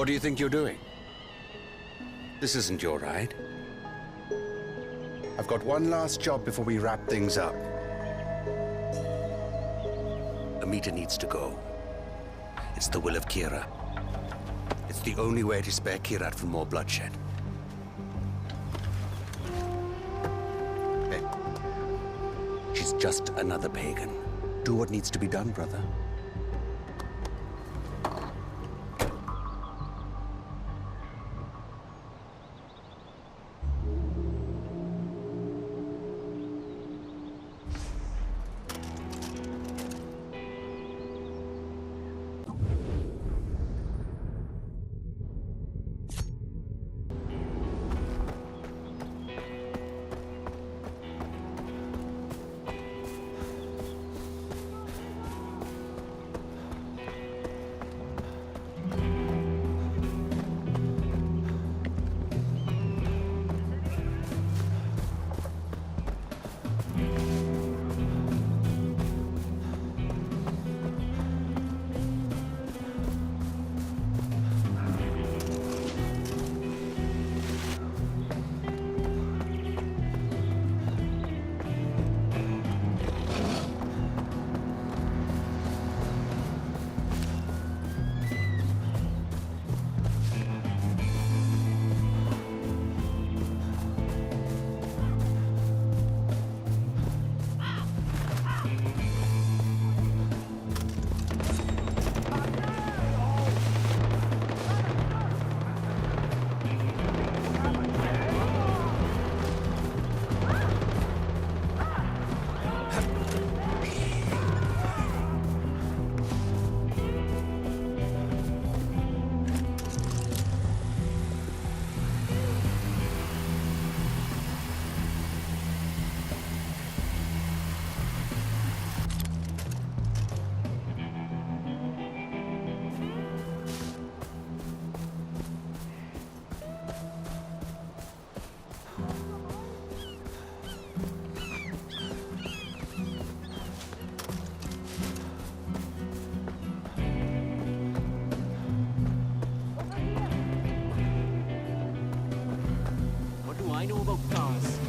What do you think you're doing? This isn't your ride. I've got one last job before we wrap things up. Amita needs to go. It's the will of Kira. It's the only way to spare Kirat from more bloodshed. Hey, she's just another pagan. Do what needs to be done, brother. I know about cars.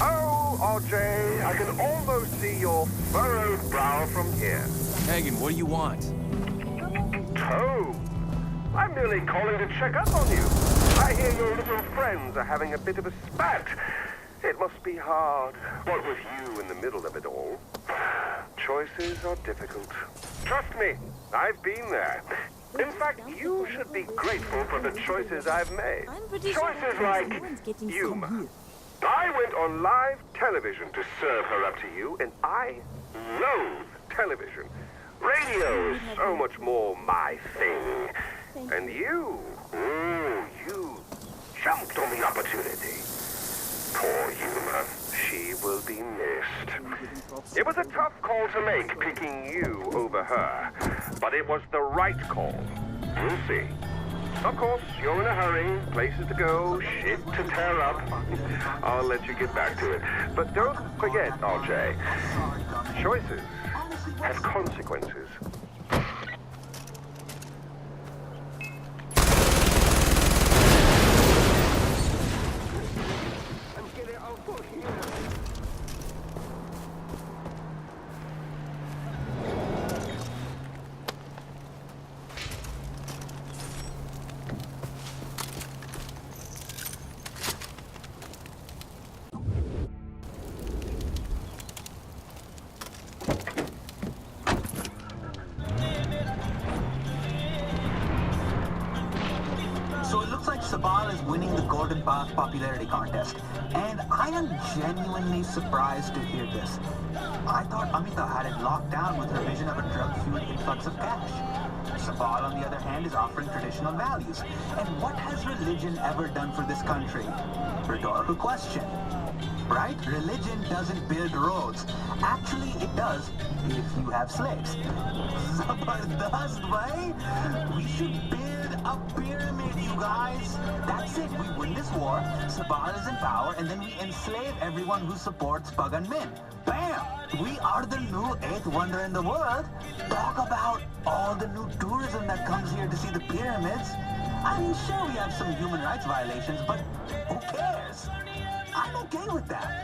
Oh, RJ, I can almost see your furrowed brow from here. Hagen, what do you want? Oh, I'm merely calling to check up on you. I hear your little friends are having a bit of a spat. It must be hard, what with you in the middle of it all. Choices are difficult. Trust me, I've been there. In fact, you should be grateful for the choices I've made. Choices like Yuma. I went on live television to serve her up to you, and I loathe television. Radio is so much more my thing. And you jumped on the opportunity. Poor Yuma. She will be missed. It was a tough call to make, picking you over her. But it was the right call. We'll see. Of course, you're in a hurry, places to go, shit to tear up. I'll let you get back to it. But don't forget, RJ, choices have consequences. Sabal is winning the Golden Path popularity contest, and I am genuinely surprised to hear this. I thought Amita had it locked down with her vision of a drug-fueled influx of cash. Sabal, on the other hand, is offering traditional values. And what has religion ever done for this country? Rhetorical question. Right? Religion doesn't build roads. Actually, it does if you have slaves. Zabardast, bhai? We should build A pyramid, you guys! That's it, we win this war, Sabal is in power, and then we enslave everyone who supports Pagan Min. Bam! We are the new 8th wonder in the world. Talk about all the new tourism that comes here to see the pyramids. I mean, sure, we have some human rights violations, but who cares? I'm okay with that.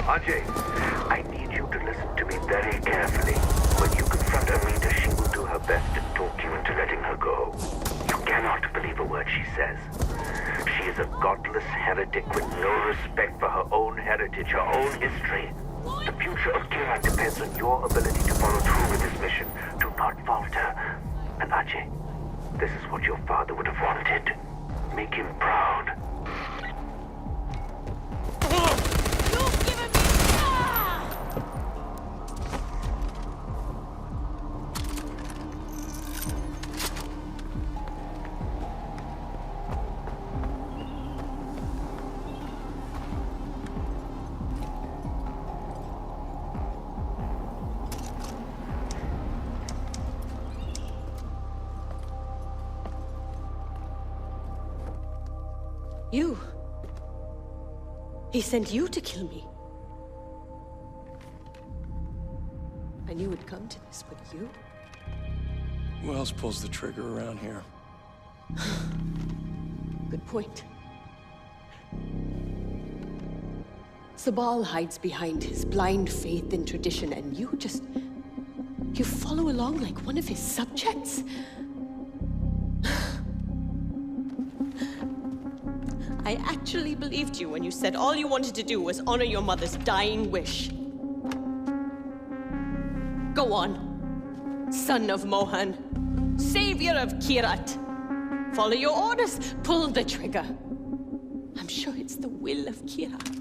Ajay, I need you to listen to me very carefully. When you confront Amita, she will do her best to talk you into letting her go. You cannot believe a word she says. She is a godless heretic with no respect for her own heritage, her own history. The future of Kirat depends on your ability to follow through with this mission. Do not falter. And Ajay, this is what your father would have wanted. Make him proud. You. He sent you to kill me. I knew it'd come to this, but you? Who else pulls the trigger around here? Good point. Sabal hides behind his blind faith in tradition, and you follow along like one of his subjects? I actually believed you when you said all you wanted to do was honor your mother's dying wish. Go on, son of Mohan, savior of Kirat. Follow your orders, pull the trigger. I'm sure it's the will of Kirat.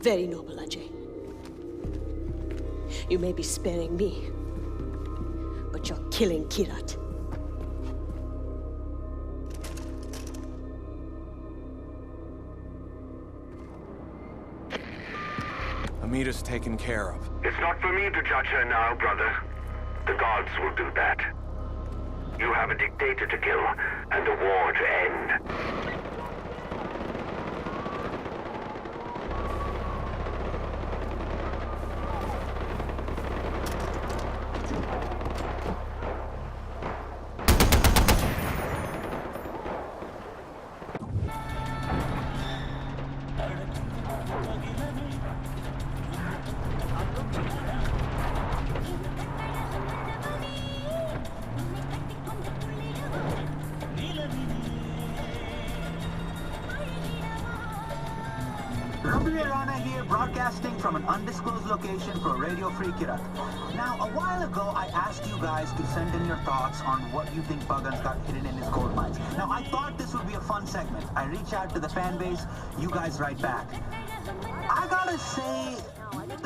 Very noble, Ajay. You may be sparing me, but you're killing Kirat. Amita's taken care of. It's not for me to judge her now, brother. The gods will do that. You have a dictator to kill and a war to end. Ruby Rana here, broadcasting from an undisclosed location for Radio Free Kirat. Now, a while ago, I asked you guys to send in your thoughts on what you think Pagan's got hidden in his gold mines. Now, I thought this would be a fun segment. I reach out to the fan base, you guys write back. I gotta say,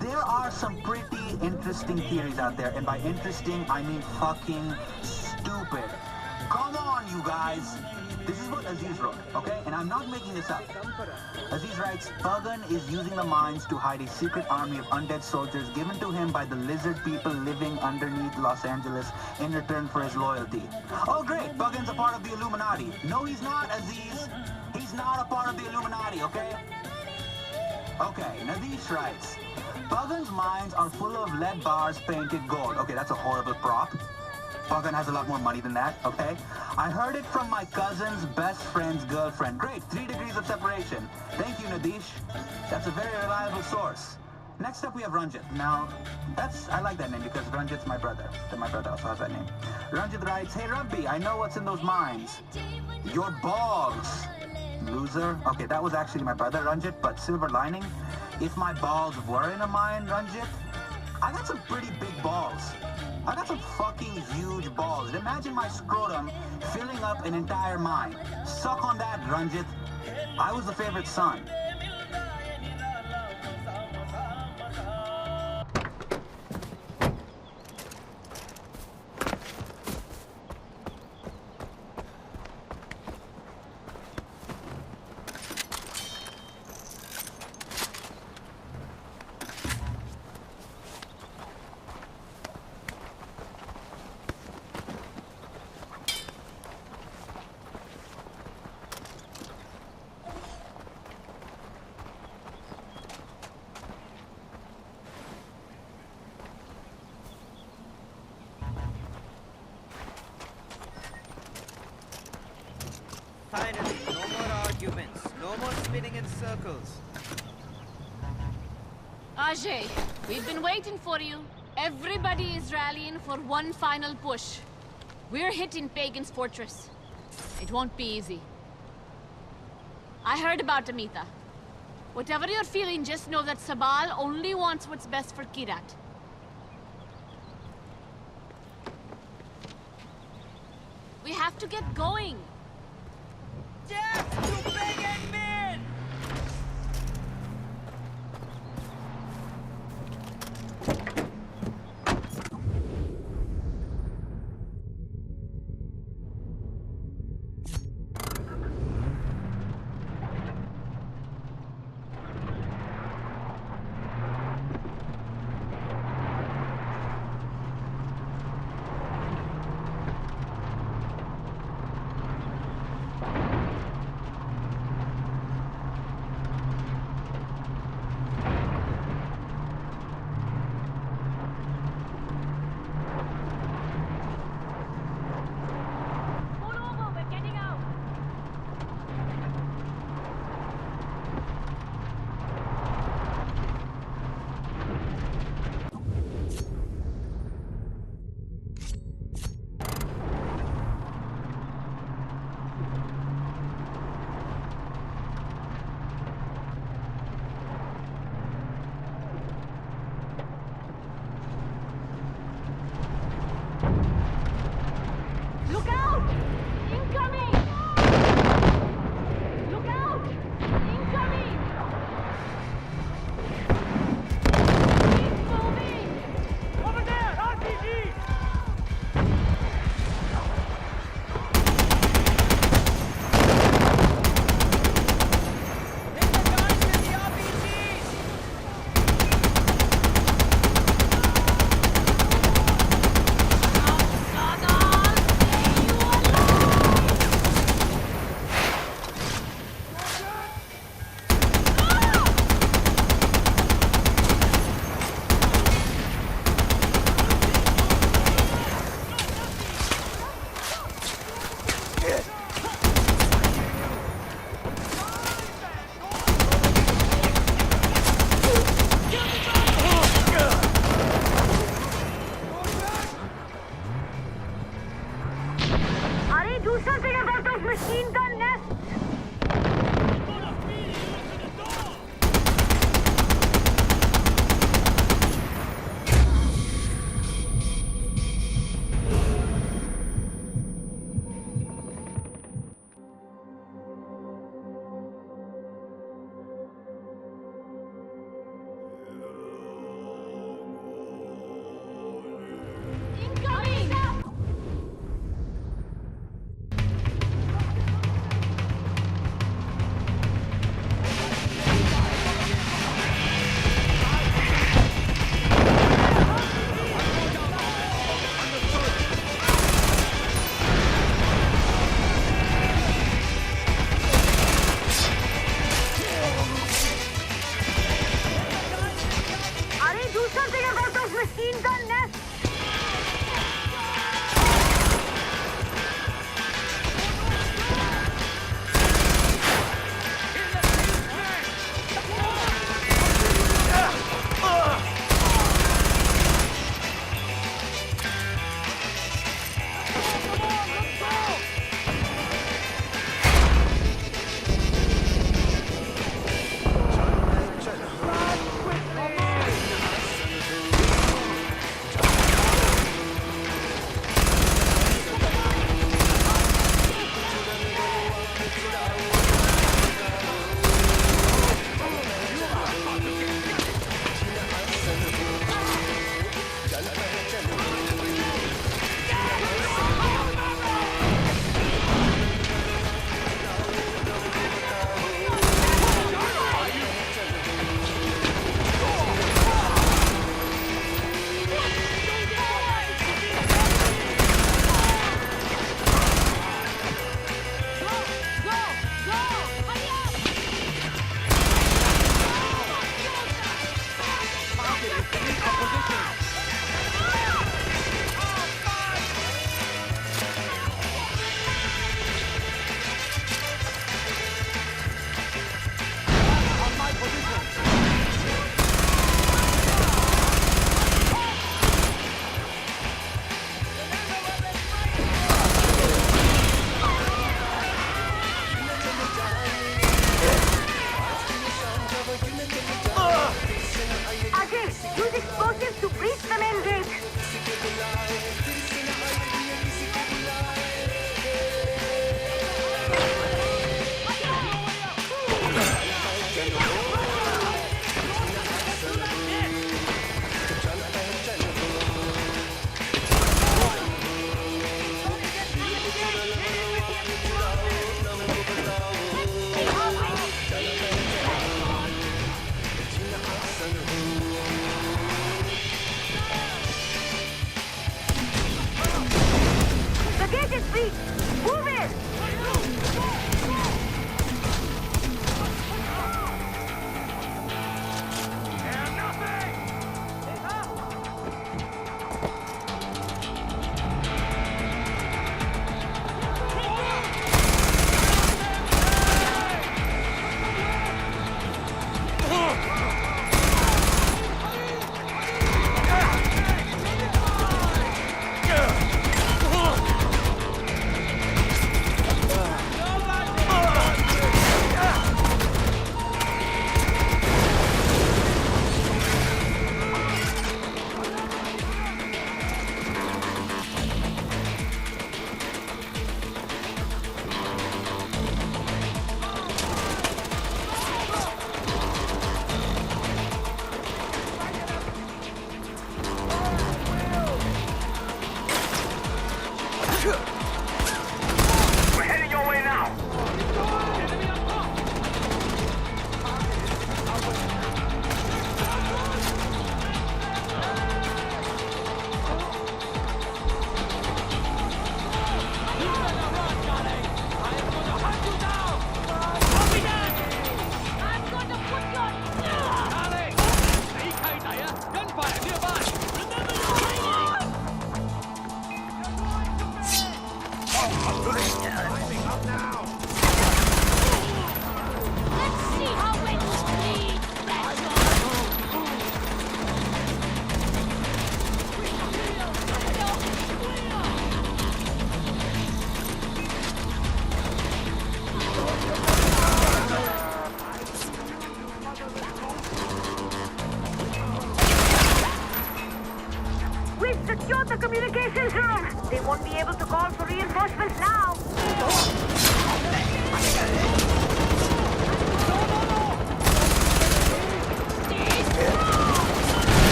there are some pretty interesting theories out there, and by interesting, I mean fucking stupid. Come on, you guys. This is what Aziz wrote, okay? And I'm not making this up. Aziz writes, Pagan is using the mines to hide a secret army of undead soldiers given to him by the lizard people living underneath Los Angeles in return for his loyalty. Oh, great. Pagan's a part of the Illuminati. No, he's not, Aziz. He's not a part of the Illuminati, okay? Okay, Nadish writes, Pagan's mines are full of lead bars painted gold. Okay, that's a horrible prop. Pagan has a lot more money than that, okay? I heard it from my cousin's best friend's girlfriend. Great, 3 degrees of separation. Thank you, Nadish. That's a very reliable source. Next up, we have Ranjit. Now, I like that name because Ranjit's my brother. And my brother also has that name. Ranjit writes, Hey, Rabbi, I know what's in those mines. Your balls, loser. Okay, that was actually my brother, Ranjit, but silver lining. If my balls were in a mine, Ranjit, I got some pretty big balls. I got some fucking huge balls. Imagine my scrotum filling up an entire mine. Suck on that, Ranjit. I was the favorite son. spinning in circles. Ajay, we've been waiting for you. Everybody is rallying for one final push. We're hitting Pagan's fortress. It won't be easy. I heard about Amita. Whatever you're feeling, just know that Sabal only wants what's best for Kyrat. We have to get going. Death to Pagan men! Look out! Incoming! Look out! Incoming! Keep moving! Over there! RPG! Hit the guys with the RPGs! Are do something about those machine gun nests! Incoming! Are do something about those machine gun nests! Secure the communications room! They won't be able to call for reinforcements now!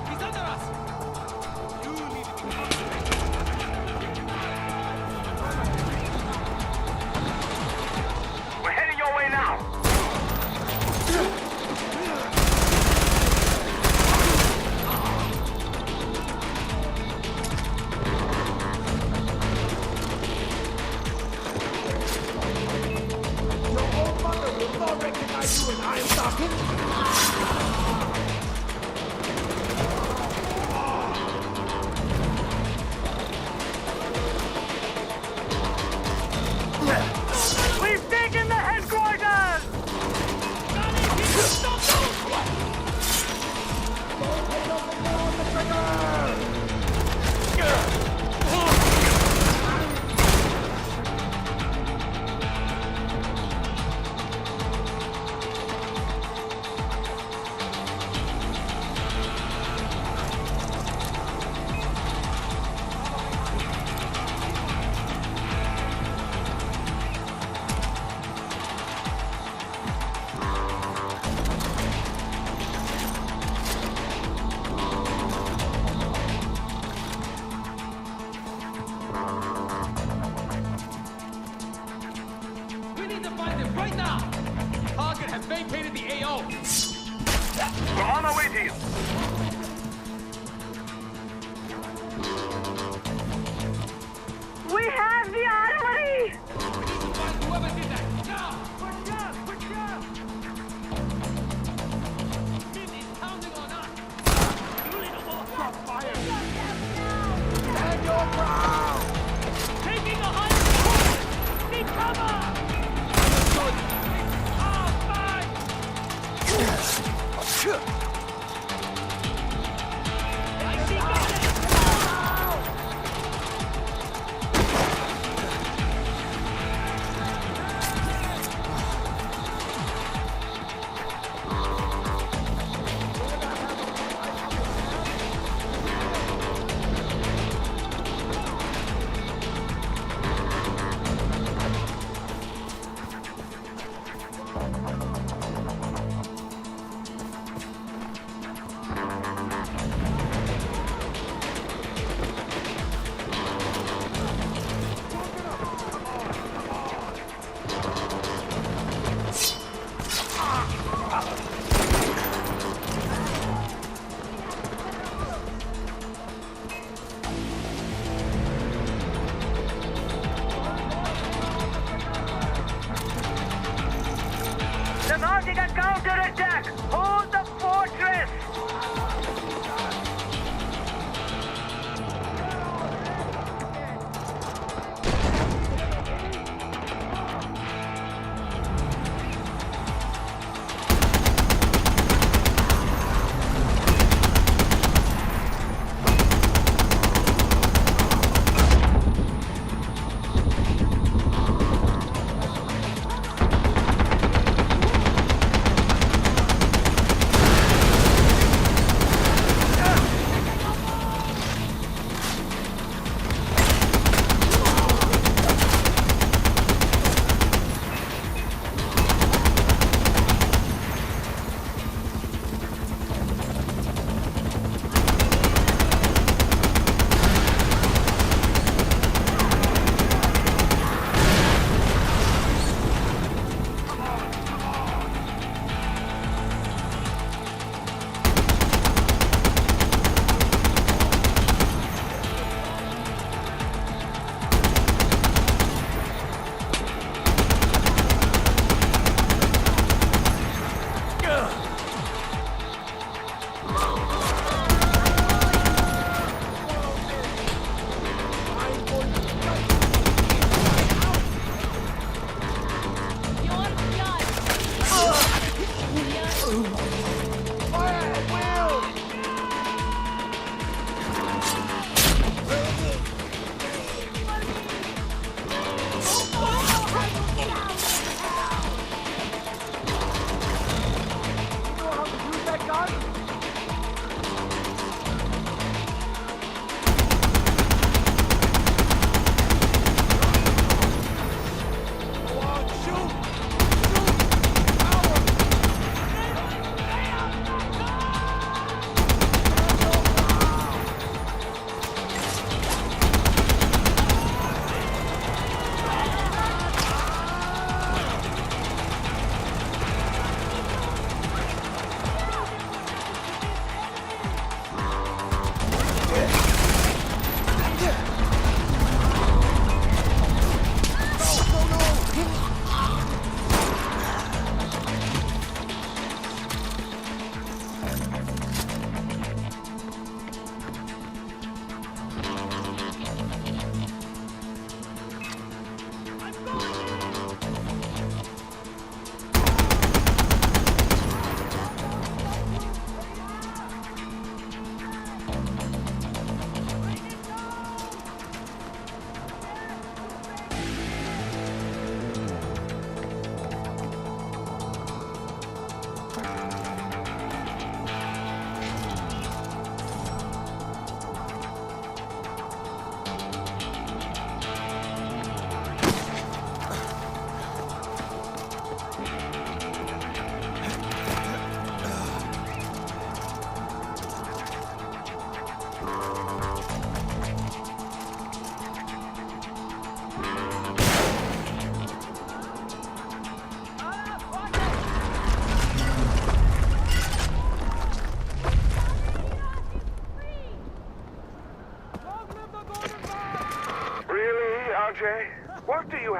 He's under us! You need to be We're heading your way now. We've taken the headquarters! We need to find him right now! Target has vacated the AO! We're on our way to you. We have the armory! We need to find whoever did that! Now! Push down! Push down! Min is counting on us! Fire! Stand your ground! Taking a higher course! Need cover! They're mounting a counterattack! Hold the fortress!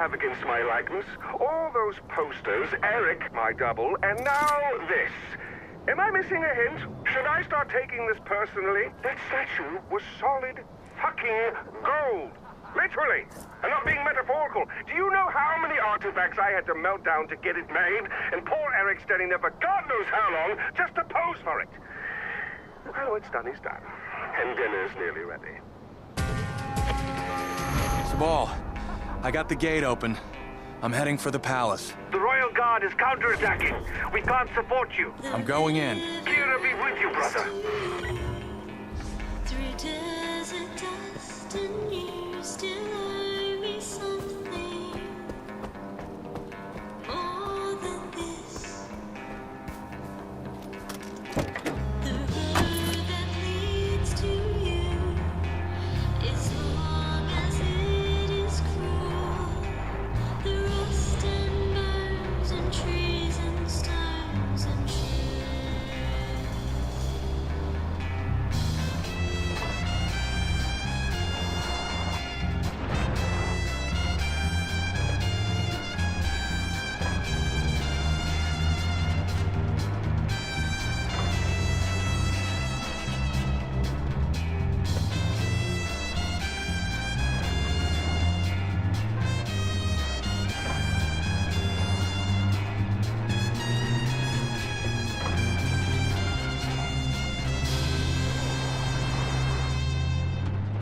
have against my likeness? All those posters, Eric, my double, and now this. Am I missing a hint? Should I start taking this personally? That statue was solid fucking gold. Literally. I'm not being metaphorical. Do you know how many artifacts I had to melt down to get it made? And poor Eric standing there for God knows how long just to pose for it. Well, what's done is done. And dinner's nearly ready. Sabal, I got the gate open. I'm heading for the palace. The Royal Guard is counterattacking. We can't support you. I'm going in. Kira be with you, brother. Through desert dust and years, still I be something more than this. The road that leads to you, as long as it is cruel. The rust and burns and trees and stones and shit.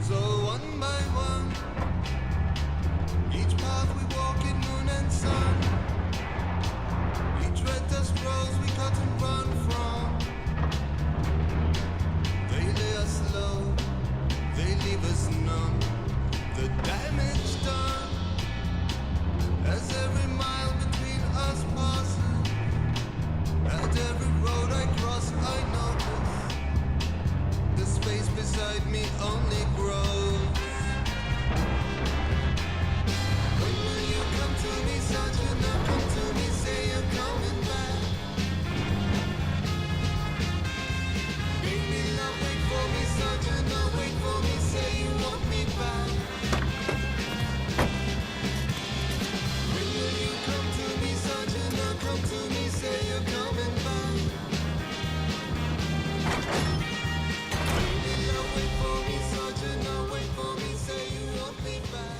So one by one, each path we walk in moon and sun, each red dust rose we cut and run from. They lay us low, they leave us numb. The damage done, as every mile between us passes. At every road I cross, I notice the space beside me only grows. When will you come to me, Sergeant? Now come to me, say you're coming back. Baby, now wait for me, Sergeant. Now wait for me, say you want me back. When will you come to me, Sergeant? Now come to me, say you're coming back. Baby, now wait for me, Sergeant. Now wait for me, say you want me back.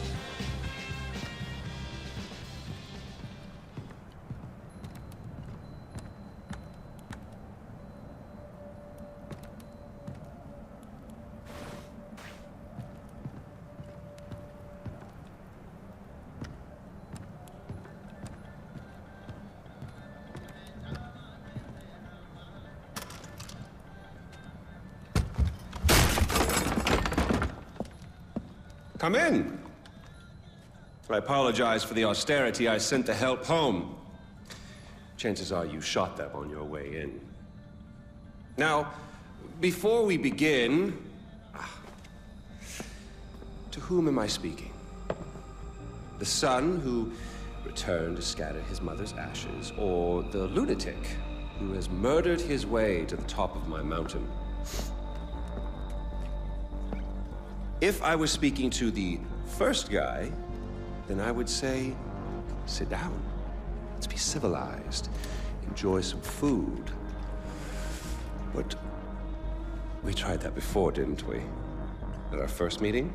Come in. I apologize for the austerity I sent to help home. Chances are you shot them on your way in. Now, before we begin, to whom am I speaking? The son who returned to scatter his mother's ashes, or the lunatic who has murdered his way to the top of my mountain? If I was speaking to the first guy, then I would say, sit down. Let's be civilized. Enjoy some food. But we tried that before, didn't we? At our first meeting?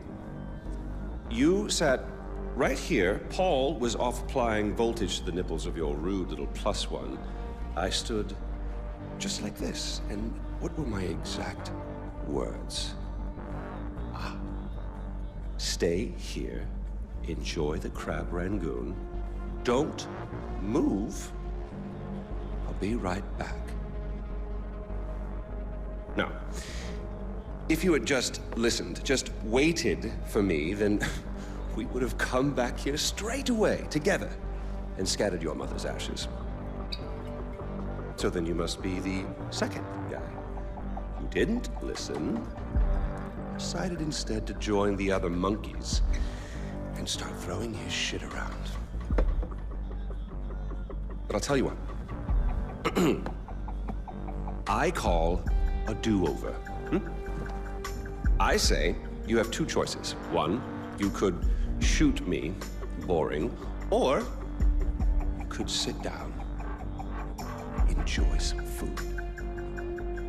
You sat right here. Paul was off applying voltage to the nipples of your rude little +1. I stood just like this. And what were my exact words? Stay here, enjoy the crab rangoon, don't move, I'll be right back. Now, if you had just listened, just waited for me, then we would have come back here straight away, together, and scattered your mother's ashes. So then you must be the second guy who didn't listen, decided instead to join the other monkeys and start throwing his shit around. But I'll tell you what. I call a do-over. I say you have two choices. One, you could shoot me, boring, Or you could sit down, enjoy some food,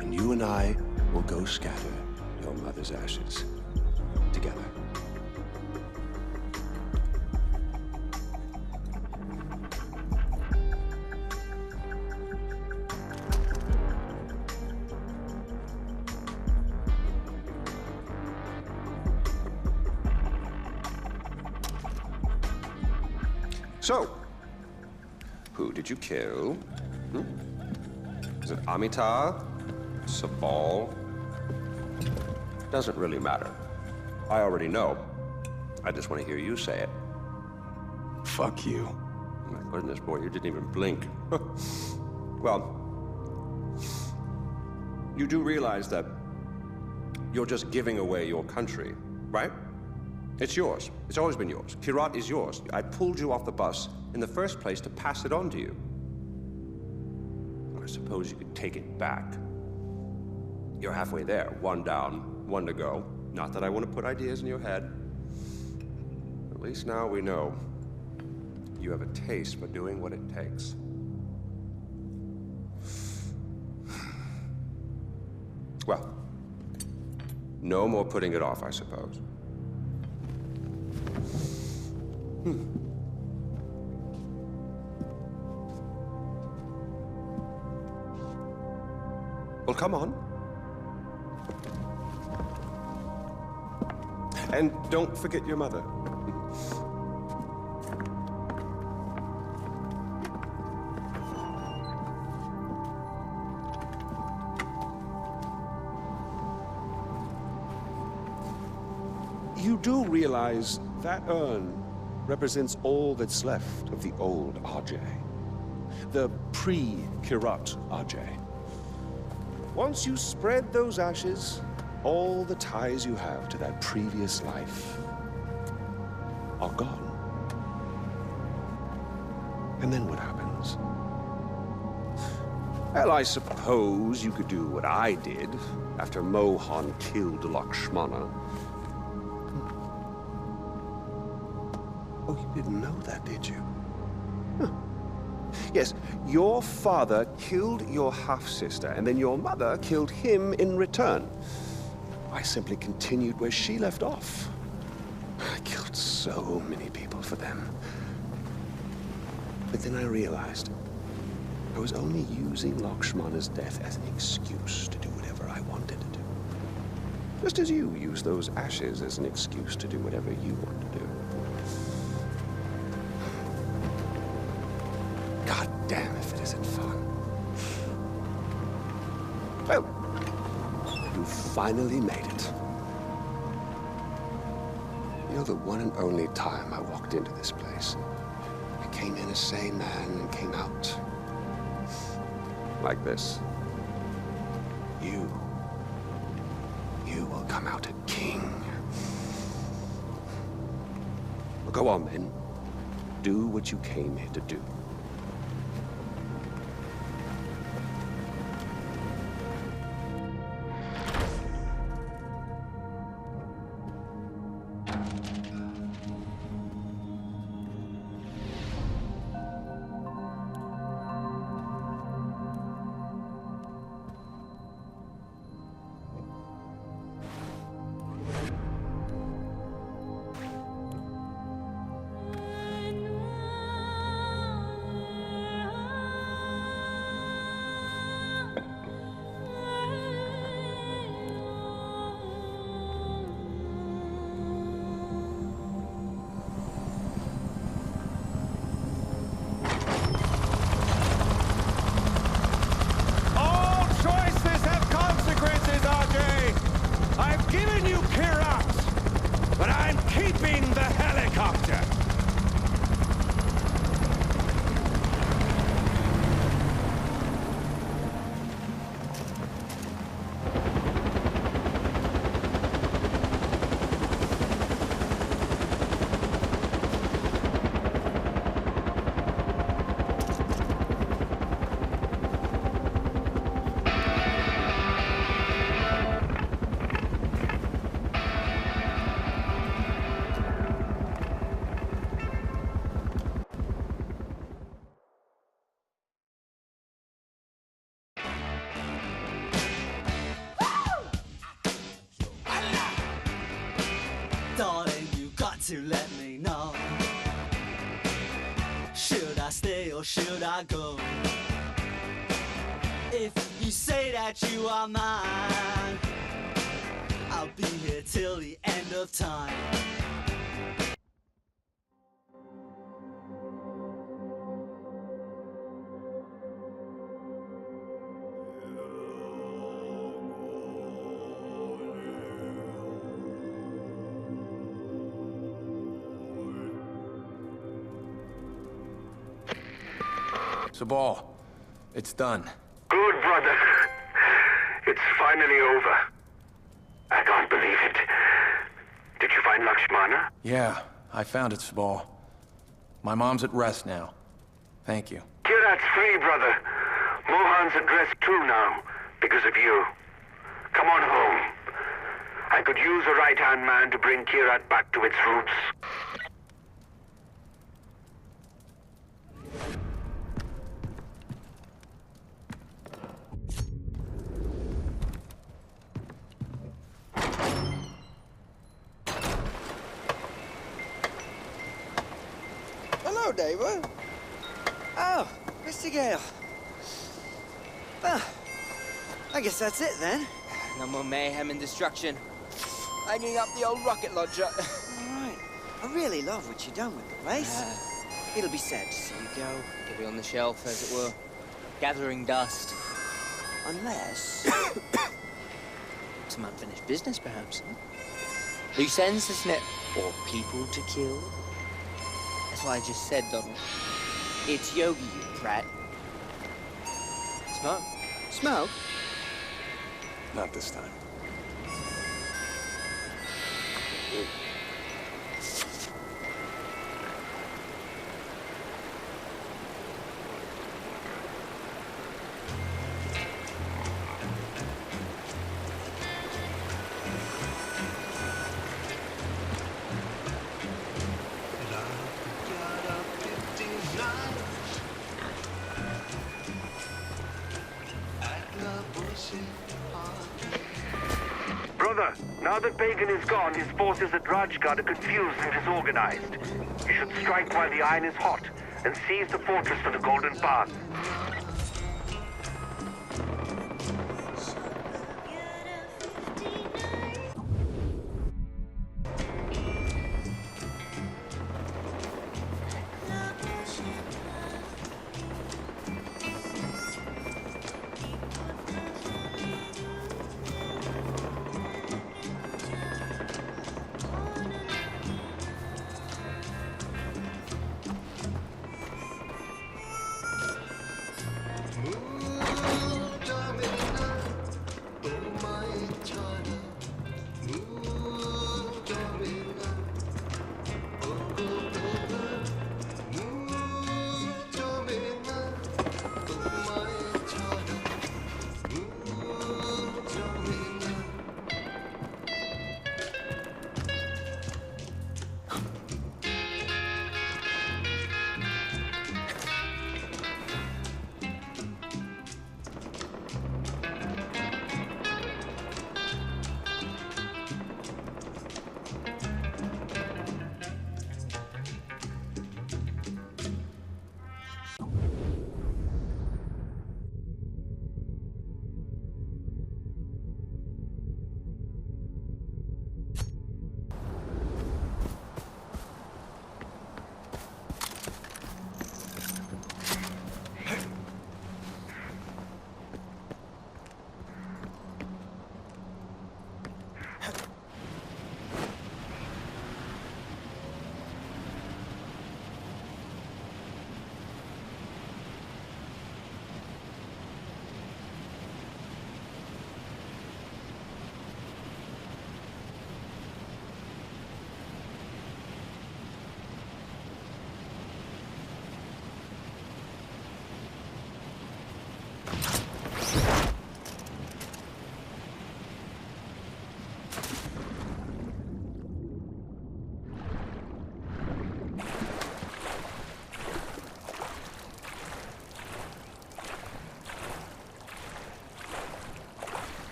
and you and I will go scatter your mother's ashes together. So, who did you kill? Hmm? Is it Amitabh? Sabal? Doesn't really matter. I already know. I just want to hear you say it. Fuck you. My goodness, boy, you didn't even blink. Well, you do realize that you're just giving away your country, right? It's yours. It's always been yours. Kyrat is yours. I pulled you off the bus in the first place to pass it on to you. I suppose you could take it back. You're halfway there. One down, one to go. Not that I want to put ideas in your head. At least now we know you have a taste for doing what it takes. Well, no more putting it off, I suppose. Well, come on. And don't forget your mother. You do realize that urn represents all that's left of the old Ajay. The pre-Kyrat Ajay. Once you spread those ashes, all the ties you have to that previous life are gone. And then what happens? Well, I suppose you could do what I did after Mohan killed Lakshmana. Oh, you didn't know that, did you? Huh. Yes, your father killed your half-sister, and then your mother killed him in return. I simply continued where she left off. I killed so many people for them. But then I realized I was only using Lakshmana's death as an excuse to do whatever I wanted to do. Just as you use those ashes as an excuse to do whatever you want to do. God damn if it isn't fun. Well, you finally made it. You know, the one and only time I walked into this place, I came in a sane man and came out like this. You will come out a king. Well, go on then. Do what you came here to do. to let me know. Should I stay or should I go? If you say that you are mine, I'll be here till the end of time. Sabal, it's done. Good, brother. It's finally over. I can't believe it. Did you find Lakshmana? Yeah, I found it, Sabal. My mom's at rest now. Thank you. Kirat's free, brother. Mohan's at rest too now, because of you. Come on home. I could use a right-hand man to bring Kirat back to its roots. Hello, David. Oh, Mr. Gale. Well, I guess that's it then. No more mayhem and destruction. Hanging up the old rocket launcher. All right. I really love what you've done with the place. It'll be sad to see you go. It'll be on the shelf, as it were. Gathering dust. Unless... Some unfinished business, perhaps. Huh? Loose ends, isn't it? Or people to kill? That's what I just said, Donald. It's Yogi, you prat. Smoke? Smoke? Not this time. Brother, now that Pagan is gone, his forces at Rajgad are confused and disorganized. You should strike while the iron is hot and seize the fortress for the Golden Path.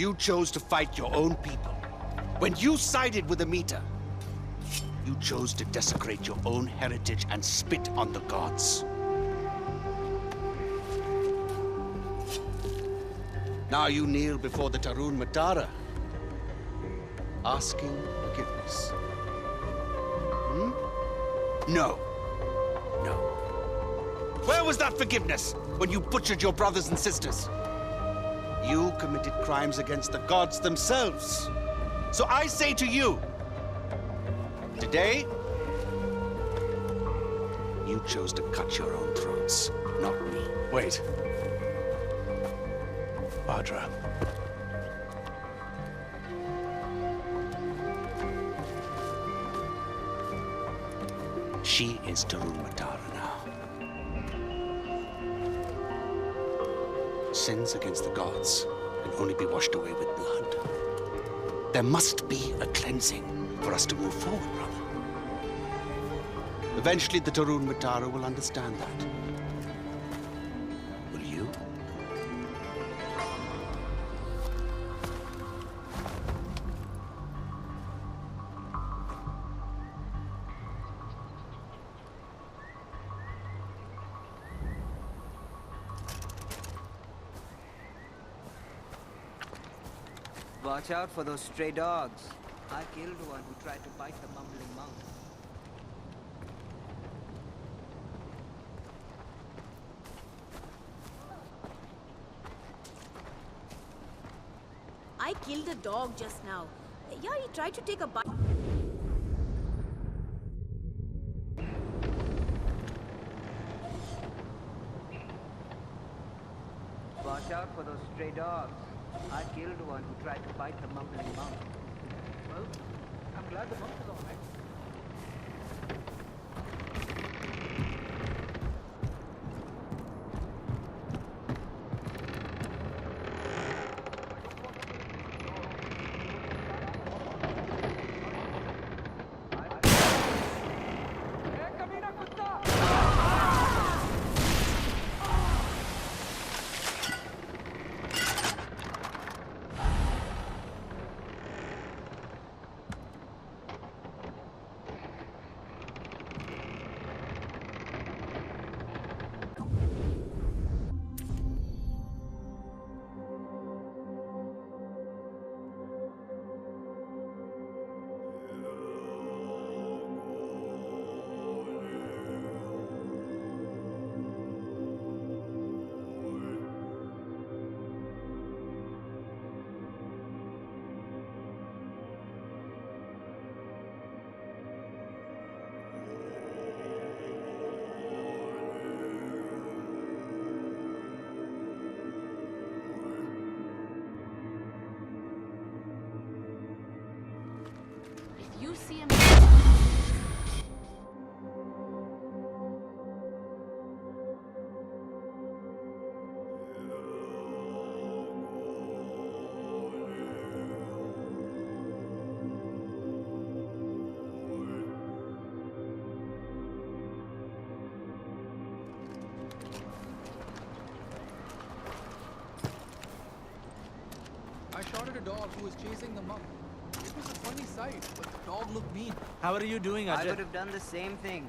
You chose to fight your own people. When you sided with Amita, you chose to desecrate your own heritage and spit on the gods. Now you kneel before the Tarun Matara, asking forgiveness. No. No. Where was that forgiveness when you butchered your brothers and sisters? You committed crimes against the gods themselves. So I say to you, today, you chose to cut your own throats, not me. Wait. Bhadra. She is Tarun Matara now. Sins against the gods can only be washed away with blood. There must be a cleansing for us to move forward, brother. Eventually, the Tarun Matara will understand that. Will you? Watch out for those stray dogs. I killed one who tried to bite the mumbling monk. I killed a dog just now. Yeah, he tried to take a bite. Watch out for those stray dogs. I killed one who tried to bite the mumbling monk. Well, I'm glad the monk is all right. You see him. I shot at a dog who was chasing the monk. It was a funny sight, but the dog looked mean. How are you doing, I Ajay? would have done the same thing.